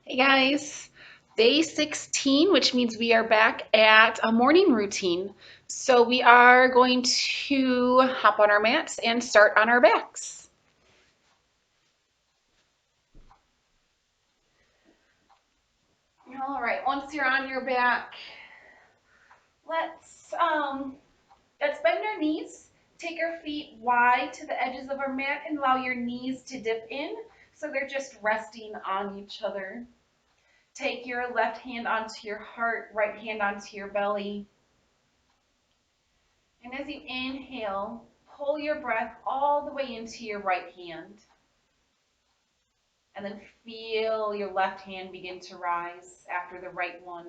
Hey guys, day 16, which means we are back at a morning routine. So we are going to hop on our mats and start on our backs. All right, once you're on your back, let's um let's bend our knees. Take your feet wide to the edges of our mat and allow your knees to dip in so they're just resting on each other. Take your left hand onto your heart, right hand onto your belly. And as you inhale, pull your breath all the way into your right hand. And then feel your left hand begin to rise after the right one.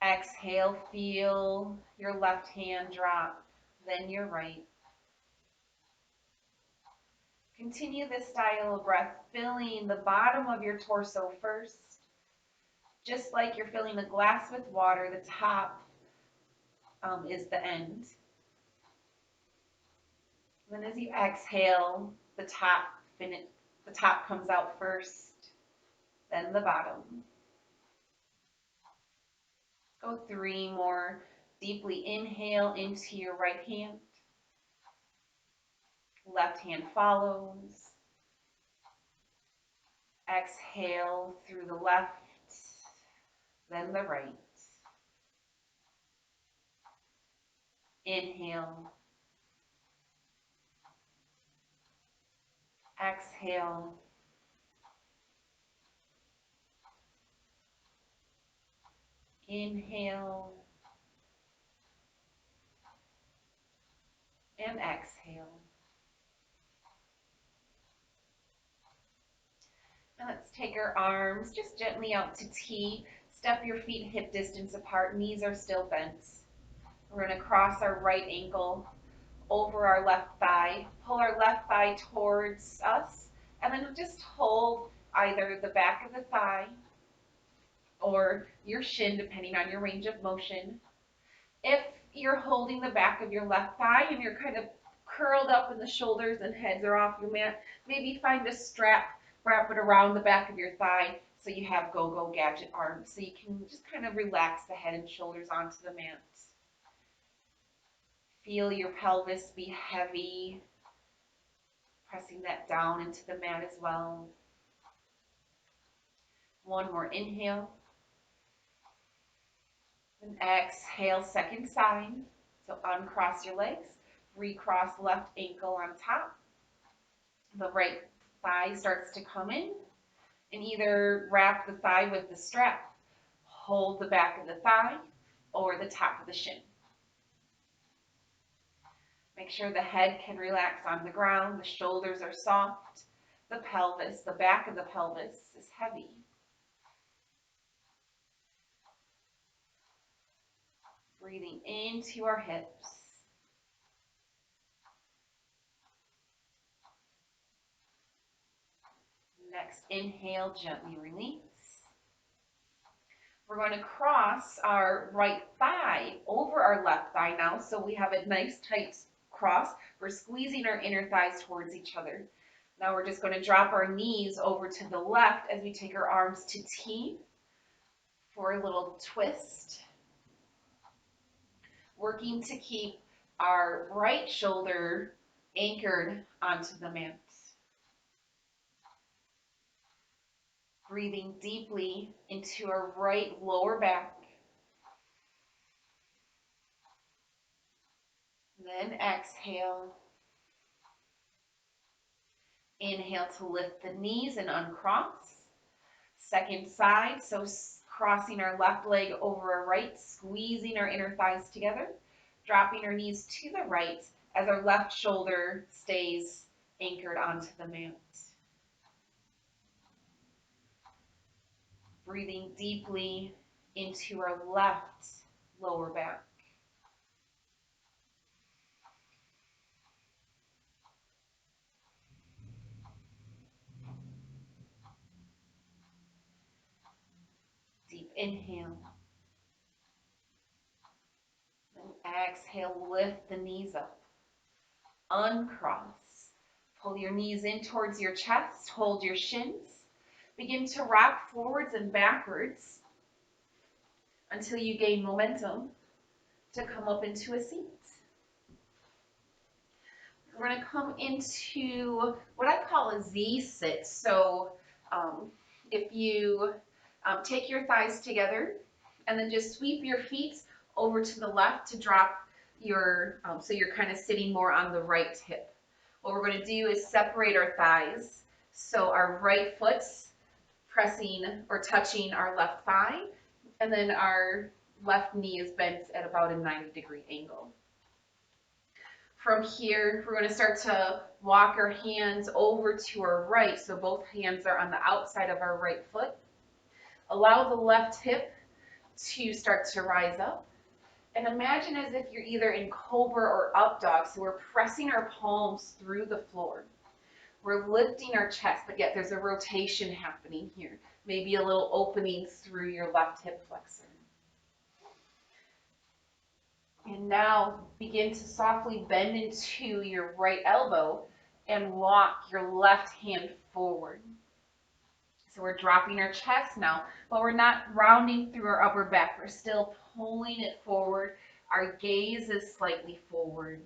Exhale, feel your left hand drop, then your right. Continue this style of breath, filling the bottom of your torso first. Just like you're filling a glass with water, the top is the end. Then as you exhale, the top comes out first, then the bottom. Go three more. Deeply inhale into your right hand. Left hand follows. Exhale through the left, then the right. Inhale. Exhale. Inhale. And exhale. Now let's take our arms just gently out to T. Step your feet hip distance apart. Knees are still bent. We're going to cross our right ankle over our left thigh. Pull our left thigh towards us, and then just hold either the back of the thigh or your shin, depending on your range of motion. If you're holding the back of your left thigh and you're kind of curled up and the shoulders and heads are off your mat, maybe find a strap, wrap it around the back of your thigh so you have go-go gadget arms, so you can just kind of relax the head and shoulders onto the mat. Feel your pelvis be heavy, pressing that down into the mat as well. One more inhale. And exhale, second side. So uncross your legs, recross left ankle on top. The right thigh starts to come in, and either wrap the thigh with the strap, hold the back of the thigh, or the top of the shin. Make sure the head can relax on the ground, the shoulders are soft, the pelvis, the back of the pelvis is heavy. Breathing into our hips. Next inhale, gently release. We're going to cross our right thigh over our left thigh now, so we have a nice tight cross. We're squeezing our inner thighs towards each other. Now we're just going to drop our knees over to the left as we take our arms to T for a little twist. Working to keep our right shoulder anchored onto the mat. Breathing deeply into our right lower back. Then exhale. Inhale to lift the knees and uncross. Second side, so crossing our left leg over our right, squeezing our inner thighs together, dropping our knees to the right as our left shoulder stays anchored onto the mat. Breathing deeply into our left lower back. Deep inhale. Then exhale, lift the knees up. Uncross. Pull your knees in towards your chest, hold your shins. Begin to rock forwards and backwards until you gain momentum to come up into a seat. We're going to come into what I call a Z sit. So if you take your thighs together and then just sweep your feet over to the left to drop your, so you're kind of sitting more on the right hip. What we're going to do is separate our thighs. So our right foot's pressing or touching our left thigh, and then our left knee is bent at about a 90-degree angle. From here, we're going to start to walk our hands over to our right, so both hands are on the outside of our right foot. Allow the left hip to start to rise up. And imagine as if you're either in cobra or up dog, so we're pressing our palms through the floor. We're lifting our chest, but yet there's a rotation happening here. Maybe a little opening through your left hip flexor. And now begin to softly bend into your right elbow and walk your left hand forward. So we're dropping our chest now, but we're not rounding through our upper back. We're still pulling it forward. Our gaze is slightly forward.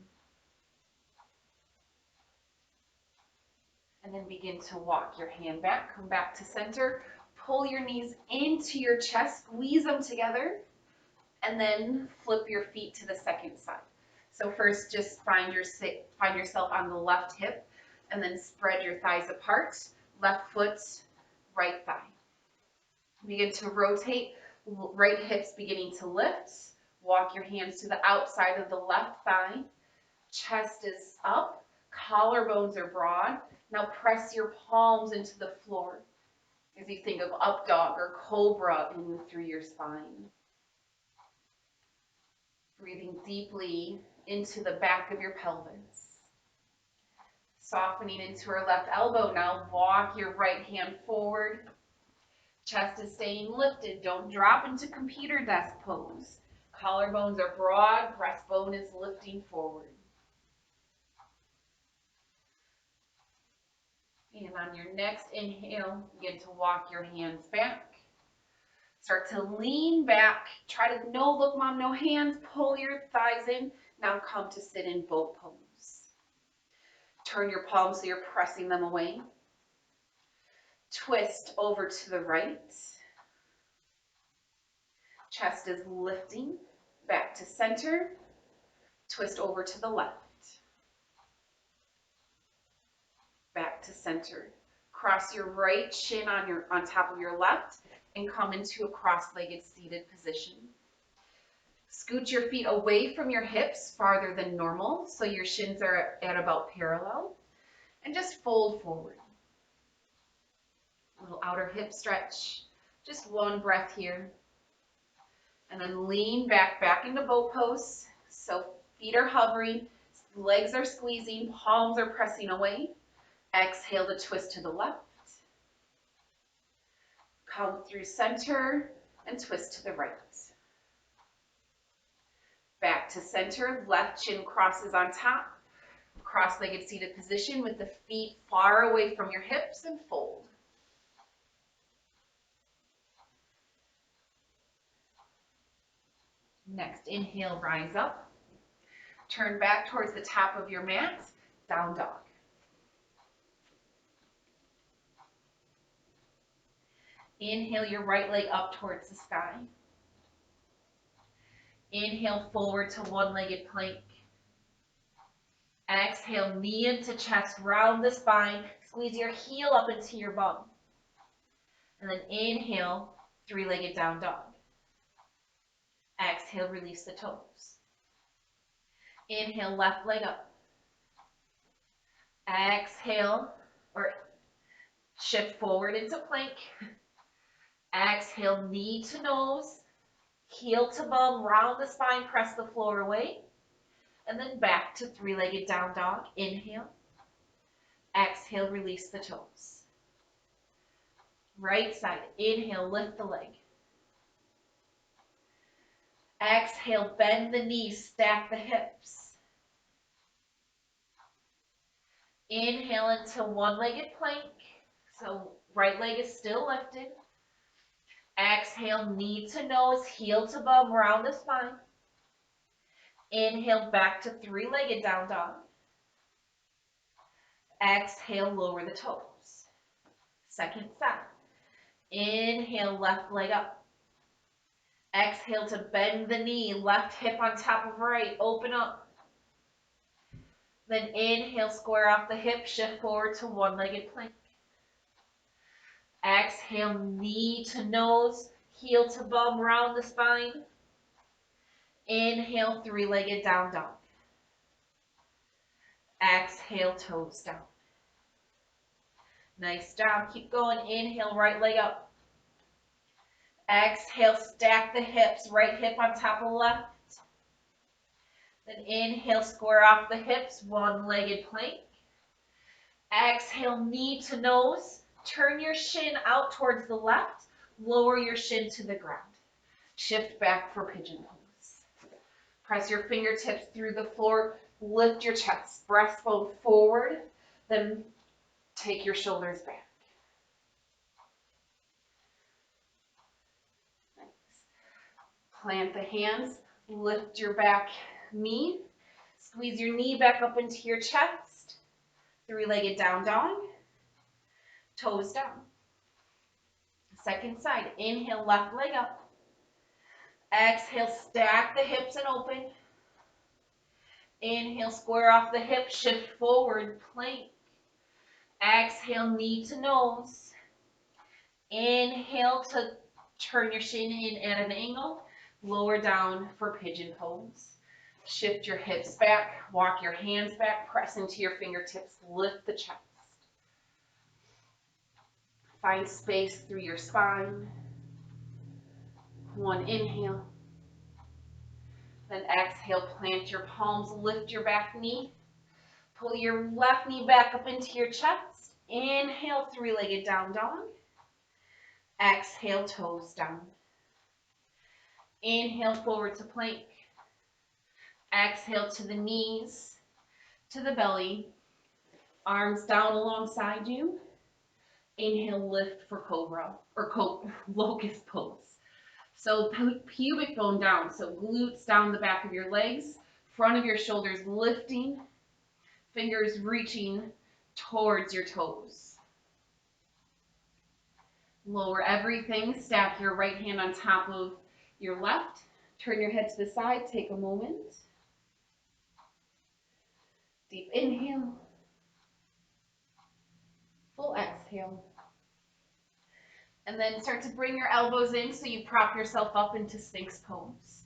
And then begin to walk your hand back. Come back to center. Pull your knees into your chest. Squeeze them together. And then flip your feet to the second side. So first just find yourself on the left hip and then spread your thighs apart. Left foot, right thigh. Begin to rotate, right hip's beginning to lift. Walk your hands to the outside of the left thigh. Chest is up, collarbones are broad. Now press your palms into the floor as you think of up dog or cobra in through your spine. Breathing deeply into the back of your pelvis. Softening into our left elbow. Now walk your right hand forward. Chest is staying lifted. Don't drop into computer desk pose. Collarbones are broad. Breastbone is lifting forward. And on your next inhale, begin to walk your hands back. Start to lean back. Try to no look, mom, no hands. Pull your thighs in. Now come to sit in boat pose. Turn your palms so you're pressing them away. Twist over to the right. Chest is lifting. Back to center. Twist over to the left. Back to center. Cross your right shin on top of your left and come into a cross-legged seated position. Scoot your feet away from your hips farther than normal, so your shins are at about parallel, and just fold forward. A little outer hip stretch, just one breath here. And then lean back into boat pose. So feet are hovering, legs are squeezing, palms are pressing away. Exhale to twist to the left. Come through center and twist to the right. Back to center, left shin crosses on top. Cross-legged seated position with the feet far away from your hips and fold. Next, inhale, rise up. Turn back towards the top of your mat, down dog. Inhale your right leg up towards the sky. Inhale forward to one-legged plank. Exhale, knee into chest, round the spine. Squeeze your heel up into your bum. And then inhale, three-legged down dog. Exhale, release the toes. Inhale, left leg up. Exhale, or shift forward into plank. Exhale, knee to nose, heel to bum, round the spine, press the floor away. And then back to three-legged down dog. Inhale. Exhale, release the toes. Right side. Inhale, lift the leg. Exhale, bend the knees, stack the hips. Inhale into one-legged plank. So right leg is still lifted. Exhale, knee to nose, heel to bum, round the spine. Inhale back to three-legged down dog. Exhale, lower the toes. Second side. Inhale, left leg up. Exhale to bend the knee, left hip on top of right, open up. Then inhale, square off the hip, shift forward to one-legged plank. Exhale, knee to nose, heel to bum, round the spine. Inhale, three-legged down dog. Exhale, toes down. Nice job. Keep going. Inhale, right leg up. Exhale, stack the hips, right hip on top of left. Then inhale, square off the hips, one-legged plank. Exhale, knee to nose. Turn your shin out towards the left. Lower your shin to the ground. Shift back for pigeon pose. Press your fingertips through the floor. Lift your chest. Breastbone forward. Then take your shoulders back. Nice. Plant the hands. Lift your back knee. Squeeze your knee back up into your chest. Three-legged down dog. Toes down. Second side. Inhale, left leg up. Exhale, stack the hips and open. Inhale, square off the hip, shift forward, plank. Exhale, knee to nose. Inhale to turn your shin in at an angle. Lower down for pigeon pose. Shift your hips back, walk your hands back, press into your fingertips, lift the chest. Find space through your spine. One inhale. Then exhale, plant your palms, lift your back knee. Pull your left knee back up into your chest. Inhale, three-legged down dog. Exhale, toes down. Inhale, forward to plank. Exhale to the knees, to the belly. Arms down alongside you. Inhale, lift for cobra, or locust pose. So pubic bone down, so glutes down the back of your legs, front of your shoulders lifting, fingers reaching towards your toes. Lower everything, stack your right hand on top of your left. Turn your head to the side, take a moment. Deep inhale. Full exhale. And then start to bring your elbows in so you prop yourself up into Sphinx pose.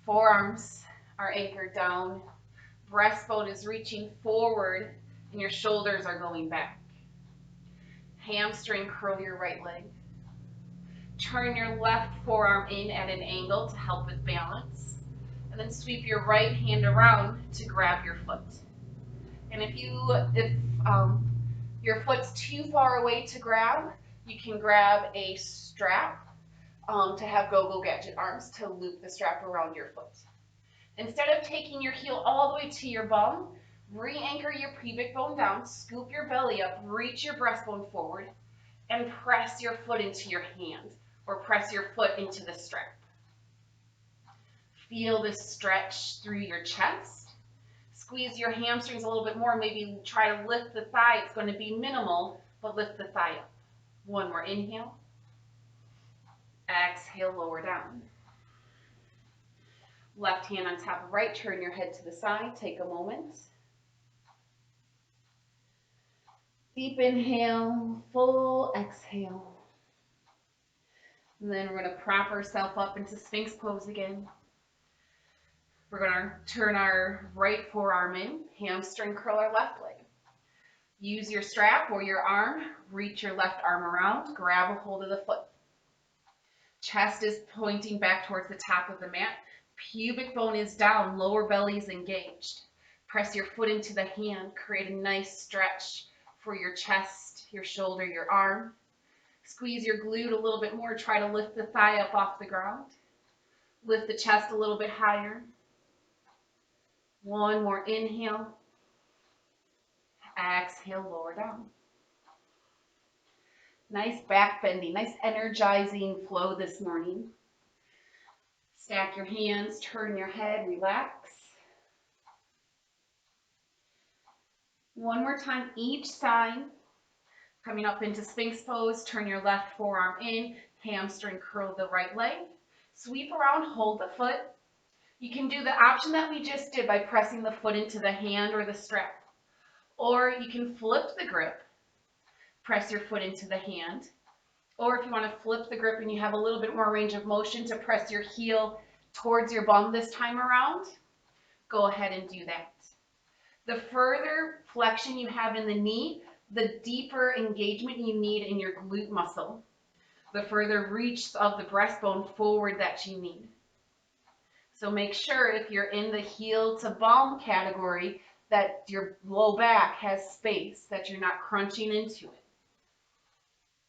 Forearms are anchored down. Breastbone is reaching forward and your shoulders are going back. Hamstring curl your right leg. Turn your left forearm in at an angle to help with balance. And then sweep your right hand around to grab your foot. And if your foot's too far away to grab, you can grab a strap to have go-go gadget arms to loop the strap around your foot. Instead of taking your heel all the way to your bum, re-anchor your pubic bone down, scoop your belly up, reach your breastbone forward, and press your foot into your hand, or press your foot into the strap. Feel this stretch through your chest. Squeeze your hamstrings a little bit more. Maybe try to lift the thigh. It's going to be minimal, but lift the thigh up. One more inhale. Exhale, lower down. Left hand on top of right. Turn your head to the side. Take a moment. Deep inhale, full exhale. And then we're going to prop ourselves up into Sphinx pose again. We're going to turn our right forearm in, hamstring curl our left leg. Use your strap or your arm, reach your left arm around, grab a hold of the foot. Chest is pointing back towards the top of the mat. Pubic bone is down, lower belly is engaged. Press your foot into the hand, create a nice stretch for your chest, your shoulder, your arm. Squeeze your glute a little bit more, try to lift the thigh up off the ground. Lift the chest a little bit higher. One more inhale. Exhale, lower down. Nice back bending, nice energizing flow this morning. Stack your hands, turn your head, relax. One more time, each side. Coming up into Sphinx pose, turn your left forearm in, hamstring curl the right leg. Sweep around, hold the foot. You can do the option that we just did by pressing the foot into the hand or the strap. Or you can flip the grip, press your foot into the hand. Or if you want to flip the grip and you have a little bit more range of motion to press your heel towards your bum this time around, go ahead and do that. The further flexion you have in the knee, the deeper engagement you need in your glute muscle. The further reach of the breastbone forward that you need. So make sure if you're in the heel to bum category that your low back has space, that you're not crunching into it.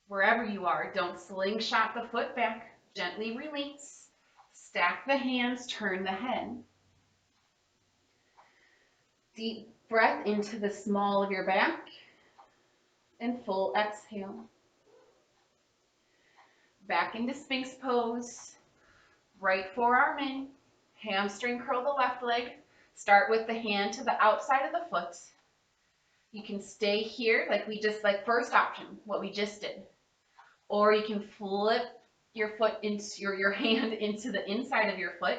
Wherever you are, don't slingshot the foot back. Gently release. Stack the hands, turn the head. Deep breath into the small of your back and full exhale. Back into Sphinx pose. Right forearm in. Hamstring curl the left leg. Start with the hand to the outside of the foot. You can stay here like first option, what we just did. Or you can flip your foot into your hand into the inside of your foot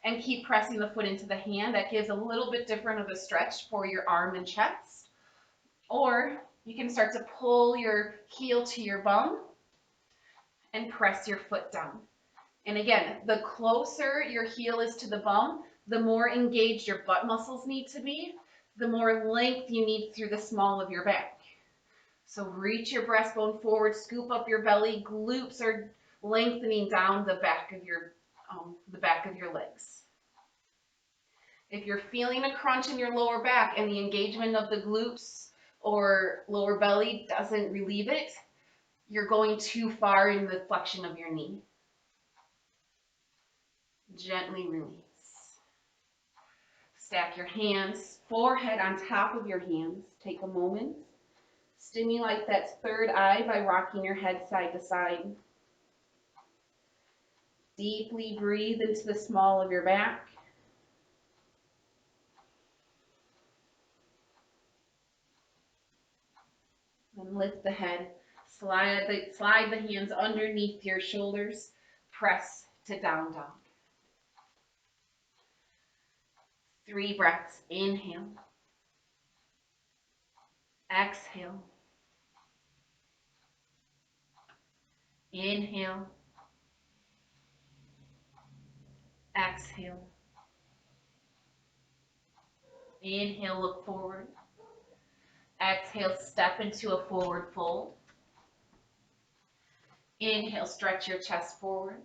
and keep pressing the foot into the hand. That gives a little bit different of a stretch for your arm and chest. Or you can start to pull your heel to your bum and press your foot down. And again, the closer your heel is to the bum, the more engaged your butt muscles need to be, the more length you need through the small of your back. So reach your breastbone forward, scoop up your belly, glutes are lengthening down the back of your legs. If you're feeling a crunch in your lower back and the engagement of the glutes or lower belly doesn't relieve it, you're going too far in the flexion of your knee. Gently release. Stack your hands, forehead on top of your hands. Take a moment. Stimulate that third eye by rocking your head side to side. Deeply breathe into the small of your back. And lift the head. Slide the hands underneath your shoulders. Press to down dog. 3 breaths. Inhale. Exhale. Inhale. Exhale. Inhale, look forward. Exhale, step into a forward fold. Inhale, stretch your chest forward.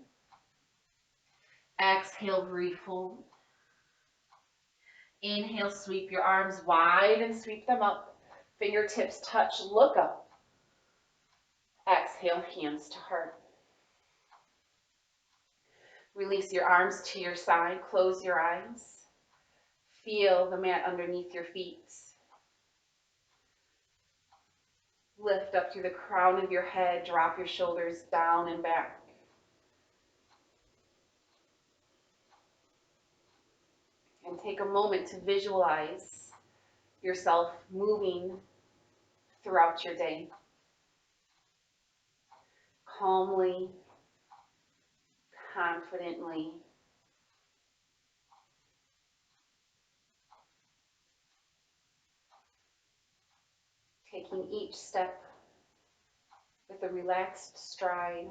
Exhale, refold. Inhale, sweep your arms wide and sweep them up. Fingertips touch, look up. Exhale, hands to heart. Release your arms to your side, close your eyes. Feel the mat underneath your feet. Lift up through the crown of your head, drop your shoulders down and back. And take a moment to visualize yourself moving throughout your day. Calmly, confidently. Taking each step with a relaxed stride.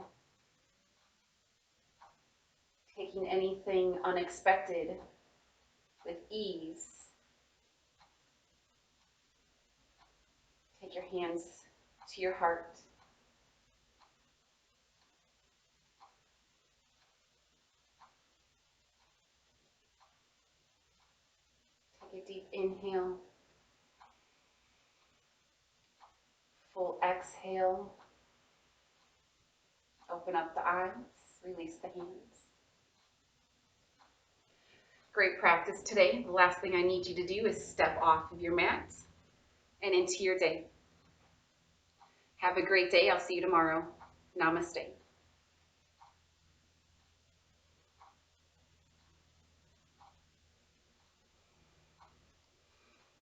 Taking anything unexpected with ease. Take your hands to your heart. Take a deep inhale. Full exhale. Open up the eyes. Release the hands. Great practice today. The last thing I need you to do is step off of your mat. and into your day. Have a great day. I'll see you tomorrow. Namaste.